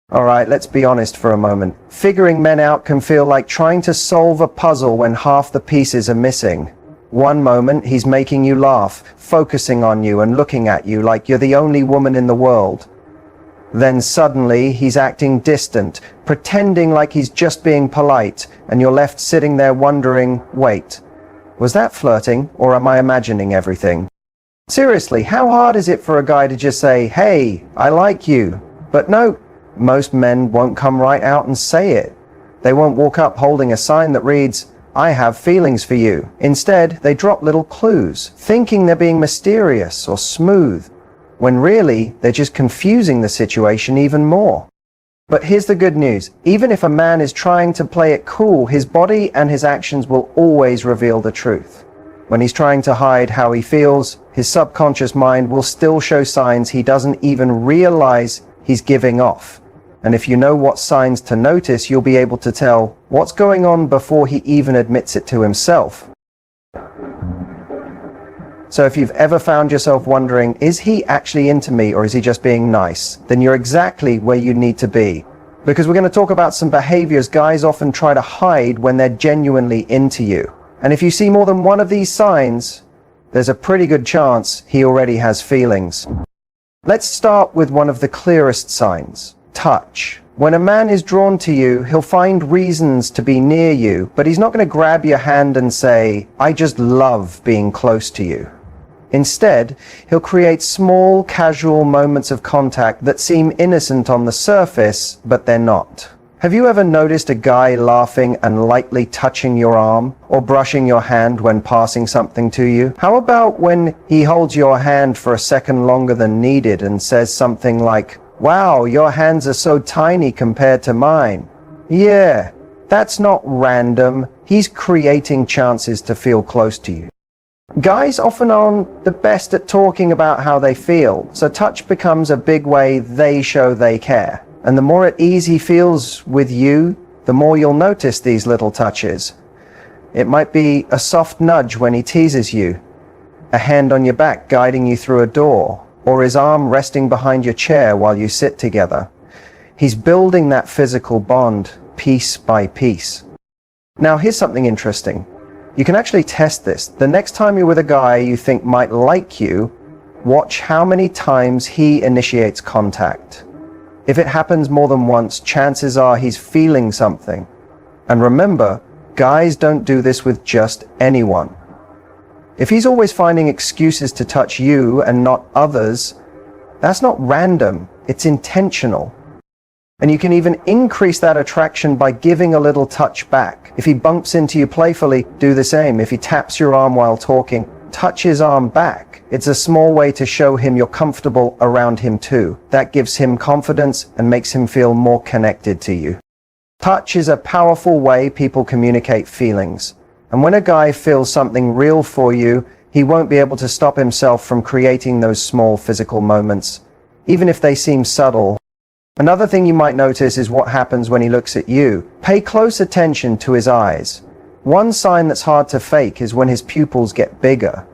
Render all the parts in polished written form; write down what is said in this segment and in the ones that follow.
Alright, let's be honest for a moment. Figuring men out can feel like trying to solve a puzzle when half the pieces are missing. One moment, he's making you laugh, focusing on you and looking at you like you're the only woman in the world. Then suddenly, he's acting distant, pretending like he's just being polite, and you're left sitting there wondering, wait, was that flirting, or am I imagining everything? Seriously, how hard is it for a guy to just say, hey, I like you? But no, most men won't come right out and say it. They won't walk up holding a sign that reads, I have feelings for you. Instead, they drop little clues, thinking they're being mysterious or smooth, when really they're just confusing the situation even more. But here's the good news. Even if a man is trying to play it cool, his body and his actions will always reveal the truth. When he's trying to hide how he feels, his subconscious mind will still show signs he doesn't even realize he's giving off. And if you know what signs to notice, you'll be able to tell what's going on before he even admits it to himself. So if you've ever found yourself wondering, is he actually into me or is he just being nice? Then you're exactly where you need to be. Because we're going to talk about some behaviors guys often try to hide when they're genuinely into you. And if you see more than one of these signs, there's a pretty good chance he already has feelings. Let's start with one of the clearest signs. Touch. When a man is drawn to you, he'll find reasons to be near you, but he's not going to grab your hand and say, I just love being close to you. Instead, he'll create small, casual moments of contact that seem innocent on the surface, but they're not. Have you ever noticed a guy laughing and lightly touching your arm, or brushing your hand when passing something to you? How about when he holds your hand for a second longer than needed and says something like, wow, your hands are so tiny compared to mine. Yeah, that's not random. He's creating chances to feel close to you. Guys often aren't the best at talking about how they feel, so touch becomes a big way they show they care. And the more at ease he feels with you, the more you'll notice these little touches. It might be a soft nudge when he teases you, a hand on your back guiding you through a door, or his arm resting behind your chair while you sit together. He's building that physical bond piece by piece. Now here's something interesting. You can actually test this. The next time you're with a guy you think might like you, watch how many times he initiates contact. If it happens more than once, chances are he's feeling something. And remember, guys don't do this with just anyone. If he's always finding excuses to touch you and not others, that's not random, it's intentional. And you can even increase that attraction by giving a little touch back. If he bumps into you playfully, do the same. If he taps your arm while talking, touch his arm back. It's a small way to show him you're comfortable around him too. That gives him confidence and makes him feel more connected to you. Touch is a powerful way people communicate feelings. And when a guy feels something real for you, he won't be able to stop himself from creating those small physical moments, even if they seem subtle. Another thing you might notice is what happens when he looks at you. Pay close attention to his eyes. One sign that's hard to fake is when his pupils get bigger.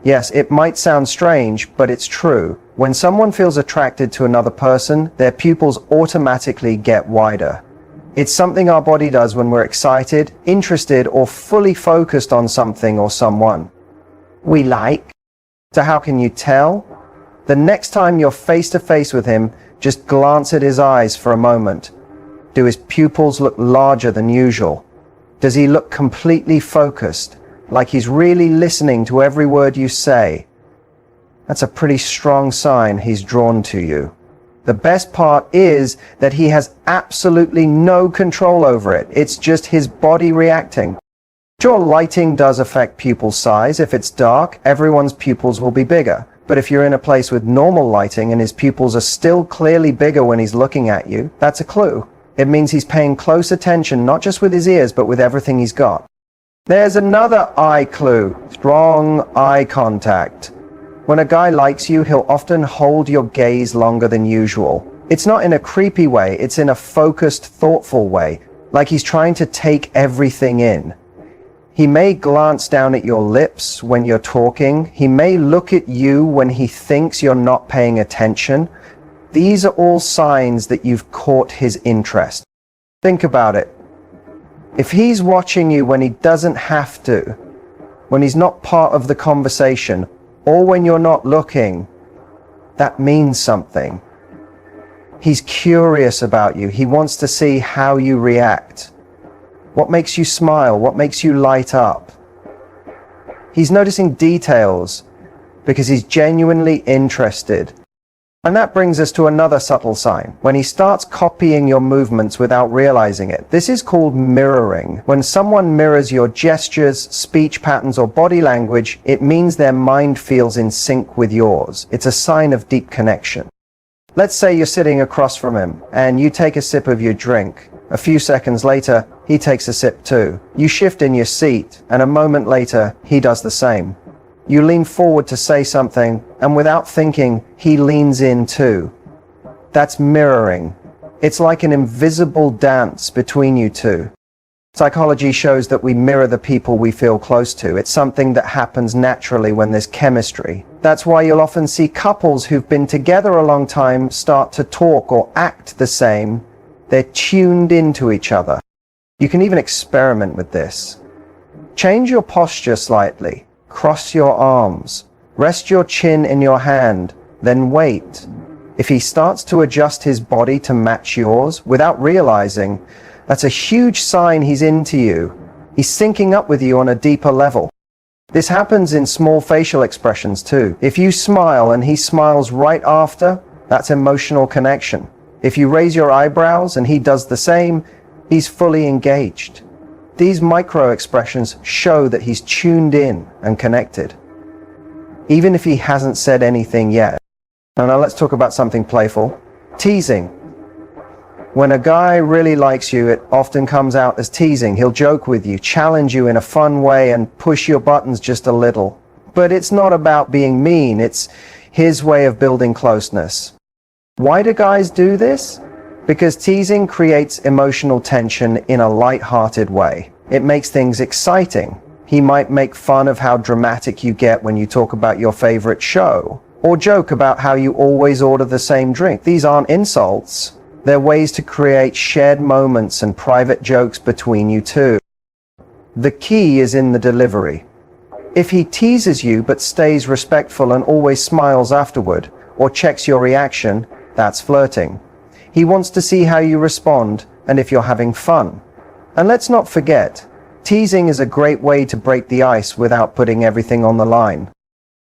Yes, it might sound strange, but it's true. When someone feels attracted to another person, their pupils automatically get wider. It's something our body does when we're excited, interested, or fully focused on something or someone we like. So how can you tell? The next time you're face to face with him, just glance at his eyes for a moment. Do his pupils look larger than usual? Does he look completely focused, like he's really listening to every word you say? That's a pretty strong sign he's drawn to you. The best part is that he has absolutely no control over it. It's just his body reacting. Sure, lighting does affect pupil size. If it's dark, everyone's pupils will be bigger. But if you're in a place with normal lighting and his pupils are still clearly bigger when he's looking at you, that's a clue. It means he's paying close attention, not just with his ears, but with everything he's got. There's another eye clue. Strong eye contact. When a guy likes you, he'll often hold your gaze longer than usual. It's not in a creepy way, it's in a focused, thoughtful way, like he's trying to take everything in. He may glance down at your lips when you're talking. He may look at you when he thinks you're not paying attention. These are all signs that you've caught his interest. Think about it. If he's watching you when he doesn't have to, when he's not part of the conversation, or when you're not looking, that means something. He's curious about you. He wants to see how you react. What makes you smile? What makes you light up? He's noticing details because he's genuinely interested. And that brings us to another subtle sign, when he starts copying your movements without realizing it. This is called mirroring. When someone mirrors your gestures, speech patterns, or body language, it means their mind feels in sync with yours. It's a sign of deep connection. Let's say you're sitting across from him and you take a sip of your drink. A few seconds later, he takes a sip too. You shift in your seat, and a moment later, he does the same. You lean forward to say something, and without thinking, he leans in too. That's mirroring. It's like an invisible dance between you two. Psychology shows that we mirror the people we feel close to. It's something that happens naturally when there's chemistry. That's why you'll often see couples who've been together a long time start to talk or act the same. They're tuned into each other. You can even experiment with this. Change your posture slightly. Cross your arms. Rest your chin in your hand. Then wait. If he starts to adjust his body to match yours without realizing, that's a huge sign he's into you. He's syncing up with you on a deeper level. This happens in small facial expressions too. If you smile and he smiles right after, that's emotional connection. If you raise your eyebrows and he does the same, he's fully engaged. These micro expressions show that he's tuned in and connected, even if he hasn't said anything yet. Now let's talk about something playful. Teasing. When a guy really likes you, it often comes out as teasing. He'll joke with you, challenge you in a fun way, and push your buttons just a little. But it's not about being mean, it's his way of building closeness. Why do guys do this? Because teasing creates emotional tension in a light-hearted way. It makes things exciting. He might make fun of how dramatic you get when you talk about your favorite show, or joke about how you always order the same drink. These aren't insults. They're ways to create shared moments and private jokes between you two. The key is in the delivery. If he teases you but stays respectful and always smiles afterward, or checks your reaction, that's flirting. He wants to see how you respond and if you're having fun. And let's not forget, teasing is a great way to break the ice without putting everything on the line.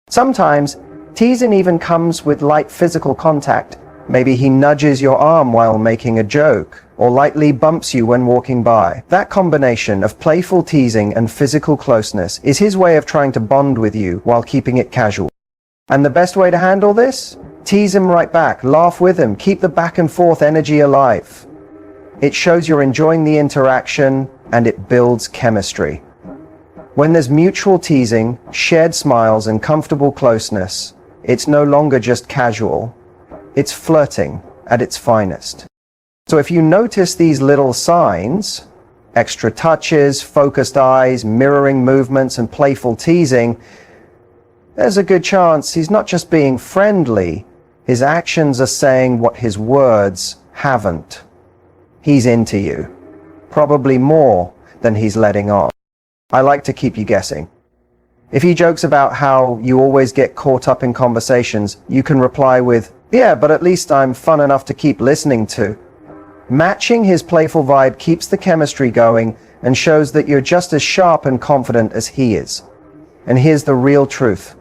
Sometimes, teasing even comes with light physical contact. Maybe he nudges your arm while making a joke, or lightly bumps you when walking by. That combination of playful teasing and physical closeness is his way of trying to bond with you while keeping it casual. And the best way to handle this? Tease him right back, laugh with him, keep the back and forth energy alive. It shows you're enjoying the interaction, and it builds chemistry. When there's mutual teasing, shared smiles, and comfortable closeness, it's no longer just casual. It's flirting at its finest. So if you notice these little signs, extra touches, focused eyes, mirroring movements, and playful teasing, there's a good chance he's not just being friendly, his actions are saying what his words haven't. He's into you, probably more than he's letting on. I like to keep you guessing. If he jokes about how you always get caught up in conversations, you can reply with, "Yeah, but at least I'm fun enough to keep listening to." Matching his playful vibe keeps the chemistry going and shows that you're just as sharp and confident as he is. And here's the real truth.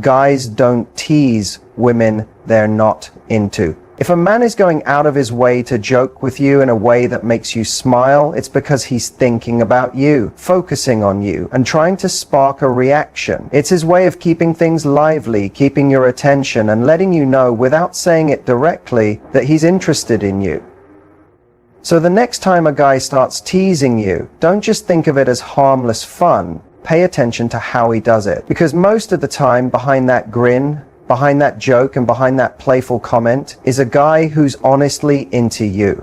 Guys don't tease women they're not into. If a man is going out of his way to joke with you in a way that makes you smile, it's because he's thinking about you, focusing on you, and trying to spark a reaction. It's his way of keeping things lively, keeping your attention, and letting you know without saying it directly that he's interested in you. So the next time a guy starts teasing you, don't just think of it as harmless fun. Pay attention to how he does it. Because most of the time, behind that grin, behind that joke, and behind that playful comment is a guy who's honestly into you.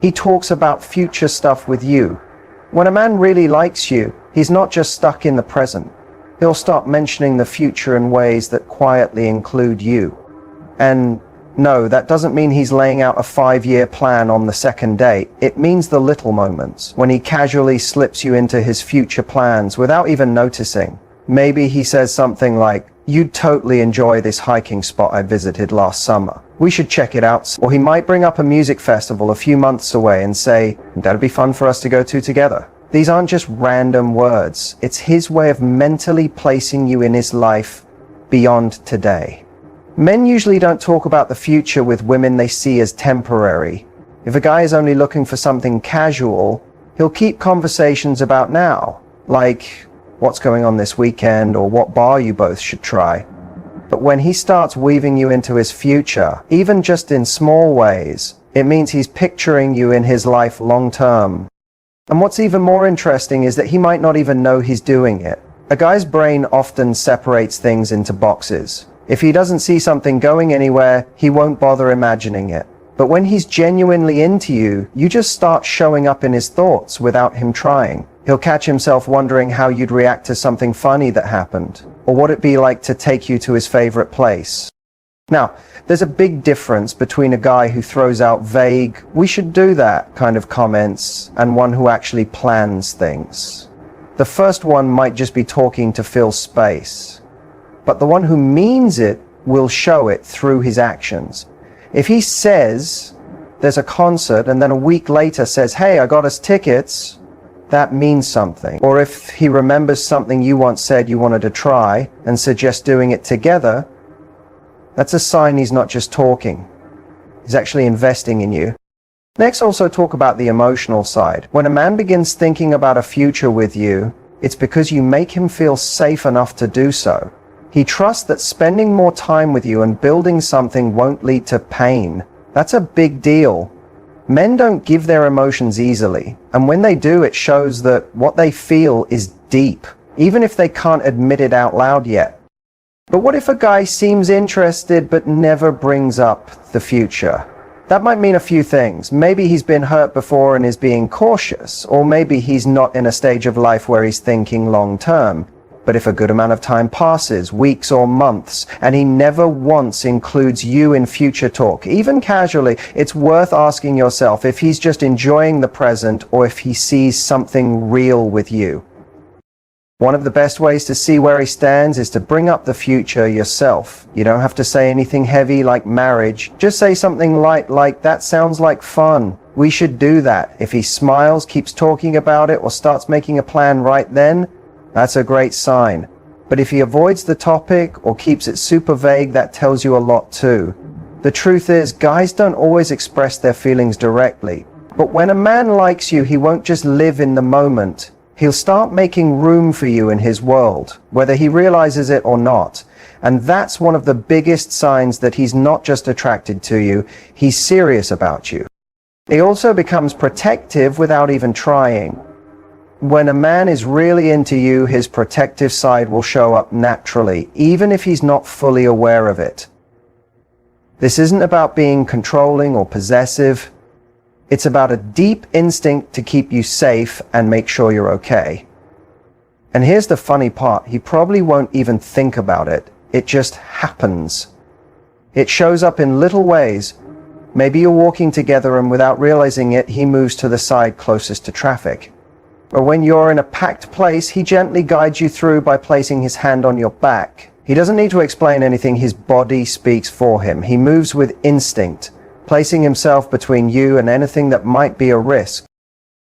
He talks about future stuff with you. When a man really likes you, he's not just stuck in the present. He'll start mentioning the future in ways that quietly include you. And No, that doesn't mean he's laying out a 5-year plan on the second date. It means the little moments, when he casually slips you into his future plans without even noticing. Maybe he says something like, "You'd totally enjoy this hiking spot I visited last summer. We should check it out." Or he might bring up a music festival a few months away and say, "That'd be fun for us to go to together." These aren't just random words. It's his way of mentally placing you in his life beyond today. Men usually don't talk about the future with women they see as temporary. If a guy is only looking for something casual, he'll keep conversations about now, like what's going on this weekend or what bar you both should try. But when he starts weaving you into his future, even just in small ways, it means he's picturing you in his life long term. And what's even more interesting is that he might not even know he's doing it. A guy's brain often separates things into boxes. If he doesn't see something going anywhere, he won't bother imagining it. But when he's genuinely into you, you just start showing up in his thoughts without him trying. He'll catch himself wondering how you'd react to something funny that happened, or what it'd be like to take you to his favorite place. Now, there's a big difference between a guy who throws out vague, "we should do that" kind of comments, and one who actually plans things. The first one might just be talking to fill space, but the one who means it will show it through his actions. If he says there's a concert and then a week later says, "Hey, I got us tickets," that means something. Or if he remembers something you once said you wanted to try and suggests doing it together, that's a sign he's not just talking. He's actually investing in you. Next, also talk about the emotional side. When a man begins thinking about a future with you, it's because you make him feel safe enough to do so. He trusts that spending more time with you and building something won't lead to pain. That's a big deal. Men don't give their emotions easily, and when they do, it shows that what they feel is deep, even if they can't admit it out loud yet. But what if a guy seems interested but never brings up the future? That might mean a few things. Maybe he's been hurt before and is being cautious, or maybe he's not in a stage of life where he's thinking long term. But if a good amount of time passes, weeks or months, and he never once includes you in future talk, even casually, it's worth asking yourself if he's just enjoying the present or if he sees something real with you. One of the best ways to see where he stands is to bring up the future yourself. You don't have to say anything heavy like marriage. Just say something light like, "That sounds like fun. We should do that." If he smiles, keeps talking about it, or starts making a plan right then, that's a great sign. But if he avoids the topic or keeps it super vague, that tells you a lot too. The truth is, guys don't always express their feelings directly. But when a man likes you, he won't just live in the moment. He'll start making room for you in his world, whether he realizes it or not. And that's one of the biggest signs that he's not just attracted to you, he's serious about you. He also becomes protective without even trying. When a man is really into you, his protective side will show up naturally, even if he's not fully aware of it. This isn't about being controlling or possessive. It's about a deep instinct to keep you safe and make sure you're okay. And here's the funny part, he probably won't even think about it. It just happens. It shows up in little ways. Maybe you're walking together and without realizing it, he moves to the side closest to traffic. Or when you're in a packed place, he gently guides you through by placing his hand on your back. He doesn't need to explain anything, his body speaks for him. He moves with instinct, placing himself between you and anything that might be a risk.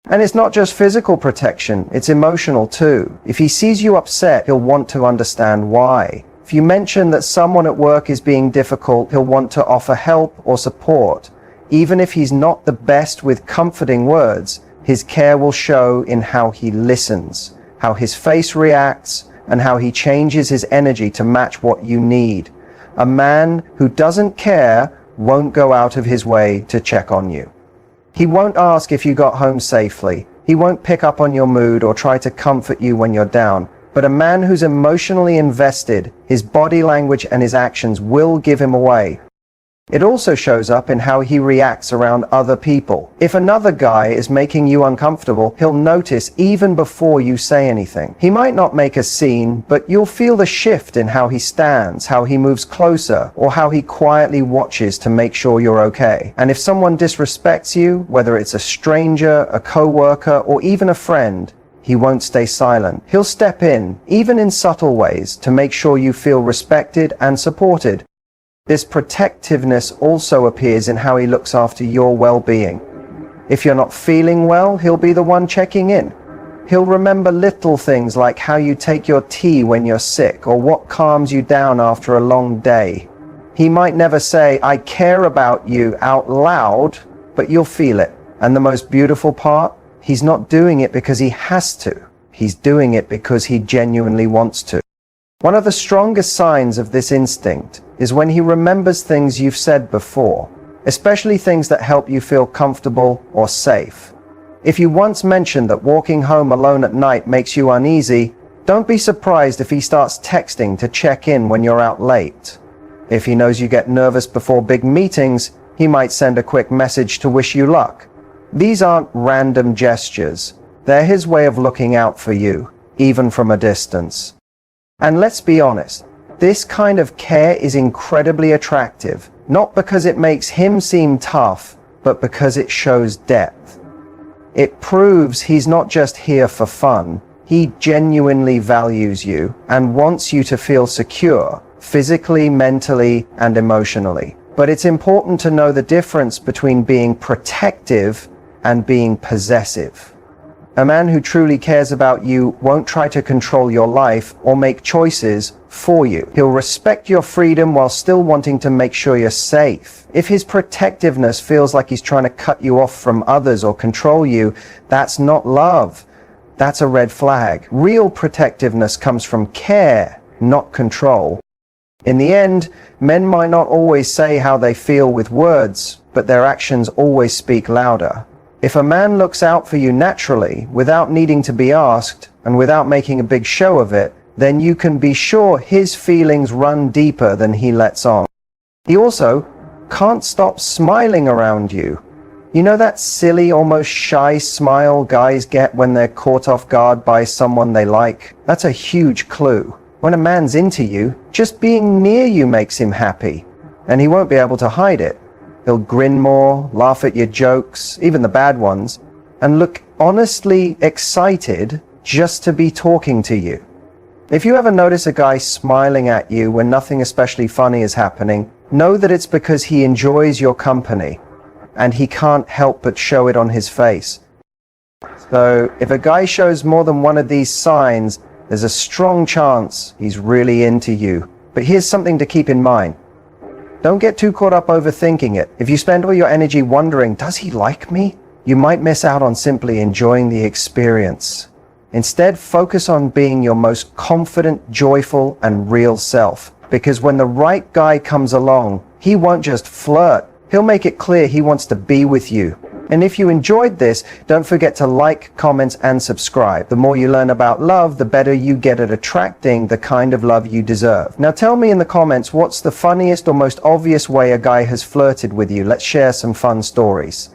And it's not just physical protection, it's emotional too. If he sees you upset, he'll want to understand why. If you mention that someone at work is being difficult, he'll want to offer help or support. Even if he's not the best with comforting words, his care will show in how he listens, how his face reacts, and how he changes his energy to match what you need. A man who doesn't care won't go out of his way to check on you. He won't ask if you got home safely. He won't pick up on your mood or try to comfort you when you're down. But a man who's emotionally invested, his body language and his actions will give him away. It also shows up in how he reacts around other people. If another guy is making you uncomfortable, he'll notice even before you say anything. He might not make a scene, but you'll feel the shift in how he stands, how he moves closer, or how he quietly watches to make sure you're okay. And if someone disrespects you, whether it's a stranger, a coworker, or even a friend, he won't stay silent. He'll step in, even in subtle ways, to make sure you feel respected and supported. This protectiveness also appears in how he looks after your well-being. If you're not feeling well, he'll be the one checking in. He'll remember little things like how you take your tea when you're sick or what calms you down after a long day. He might never say, "I care about you" out loud, but you'll feel it. And the most beautiful part? He's not doing it because he has to. He's doing it because he genuinely wants to. One of the strongest signs of this instinct is when he remembers things you've said before, especially things that help you feel comfortable or safe. If you once mentioned that walking home alone at night makes you uneasy, don't be surprised if he starts texting to check in when you're out late. If he knows you get nervous before big meetings, he might send a quick message to wish you luck. These aren't random gestures. They're his way of looking out for you, even from a distance. And let's be honest, this kind of care is incredibly attractive, not because it makes him seem tough, but because it shows depth. It proves he's not just here for fun. He genuinely values you and wants you to feel secure, physically, mentally, and emotionally. But it's important to know the difference between being protective and being possessive. A man who truly cares about you won't try to control your life or make choices for you. He'll respect your freedom while still wanting to make sure you're safe. If his protectiveness feels like he's trying to cut you off from others or control you, that's not love. That's a red flag. Real protectiveness comes from care, not control. In the end, men might not always say how they feel with words, but their actions always speak louder. If a man looks out for you naturally, without needing to be asked, and without making a big show of it, then you can be sure his feelings run deeper than he lets on. He also can't stop smiling around you. You know that silly, almost shy smile guys get when they're caught off guard by someone they like? That's a huge clue. When a man's into you, just being near you makes him happy, and he won't be able to hide it. He'll grin more, laugh at your jokes, even the bad ones, and look honestly excited just to be talking to you. If you ever notice a guy smiling at you when nothing especially funny is happening, know that it's because he enjoys your company, and he can't help but show it on his face. So if a guy shows more than one of these signs, there's a strong chance he's really into you. But here's something to keep in mind. Don't get too caught up overthinking it. If you spend all your energy wondering, does he like me? You might miss out on simply enjoying the experience. Instead, focus on being your most confident, joyful, and real self. Because when the right guy comes along, he won't just flirt. He'll make it clear he wants to be with you. And if you enjoyed this, don't forget to like, comment, and subscribe. The more you learn about love, the better you get at attracting the kind of love you deserve. Now tell me in the comments, what's the funniest or most obvious way a guy has flirted with you? Let's share some fun stories.